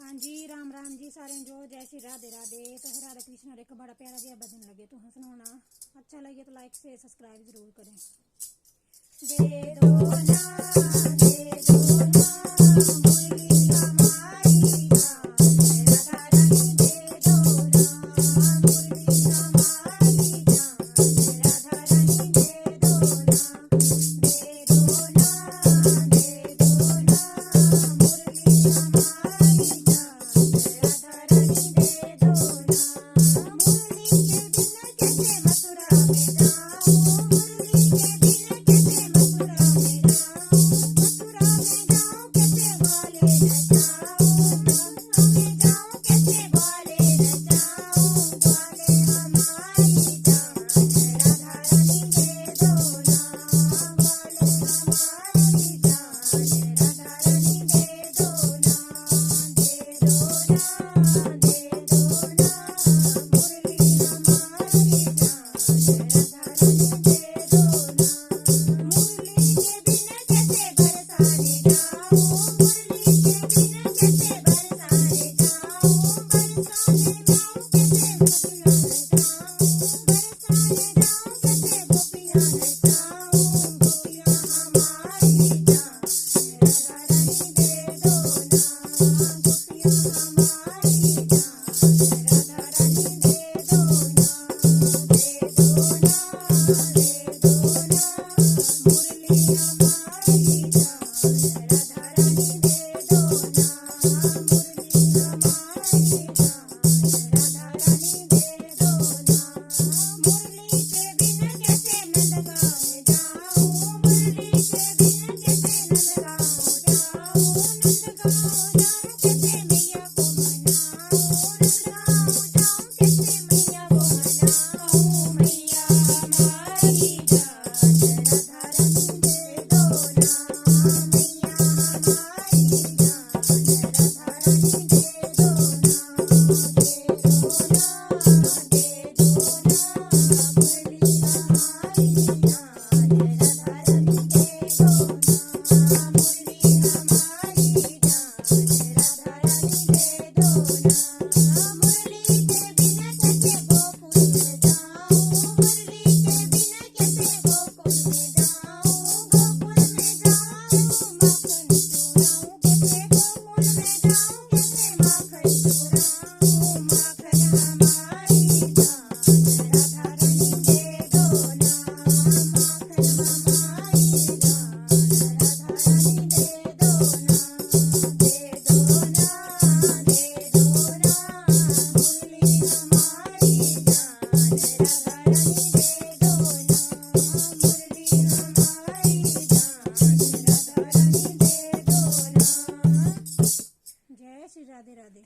हाँ जी, राम राम जी सारे जो। जय श्री राधे राधे। तो है राधा कृष्ण और एक बड़ा प्यारा जय भजन लगे तो सुनाना अच्छा लगे तो लाइक से सब्सक्राइब जरूर करें। दे दो ना, दे दो ना, मुरली हमारी जान, राधा रानी दे दो ना, मुरली हमारी जान, राधा रानी दे दो ना, दे दो ना, दे दो ना, मुरली हमारी जान, राधा रानी दे दो ना। मुरली के बिना कैसे मथुरा में जाऊं, मुरली के बिना कैसे मथुरा में जाऊं, मथुरा में जाऊं कैसे ग्वाले नचाऊं, मथुरा में जाऊं कैसे ग्वाले नचाऊं, ग्वाले हमारी जान, राधा रानी दे दो ना, ग्वाले हमारी जान, राधा रानी दे दो ना, दे दो ना, दे दो ना, मुरली हमारी जान, राधा रानी दे दो ना। मुरली के बिना कैसे बरसाने जाऊं, मुरली के बिना कैसे बरसाने जाऊं, बरसाने जाऊं कैसे गोपियां नचाऊं, बरसाने जाऊं कैसे गोपियां नचाऊं, गोपियां हमारी जान, राधा रानी दे दो ना, गोपियां हमारी जान, राधा रानी दे दो ना, दे दो ना, दे दो ना, मुरली हमारी जान, राधा रानी दे दो ना, मुरली हमारी जान, राधा रानी दे दो ना। मुरली के बिना कैसे नंदगांव जाऊं, मुरली के बिना कैसे नंदगांव जाऊं, नंदगांव जाऊं कैसे मैया को मनाऊं, नंदगांव जाऊं कैसे मैया को मनाऊं, मैया हमारी जान, राधा रानी दे दो ना, मैया हमारी जान, राधा रानी दे दो ना, दे दो ना, दे दो ना, मुरली हमारी जान, राधा रानी दे दो ना, मुरली हमारी जान, राधा रानी दे दो ना। मुरली के बिना कैसे गोकुल में जाऊं, मुरली के बिना कैसे गोकुल में जाऊं, गोकुल में जाऊं माखन चुराऊं, कैसे गोकुल में जाऊं कैसे माखन चुराऊं, माखन हमारी जान, राधा रानी दे दो ना, माखन हमारी जान, राधा रानी दे दो ना, दे दो ना, दे दो ना, मुरली हमारी जान, राधा रानी दे दो ना, मुरली हमारी जान, राधा रानी दे दो ना। जय श्री राधे राधे।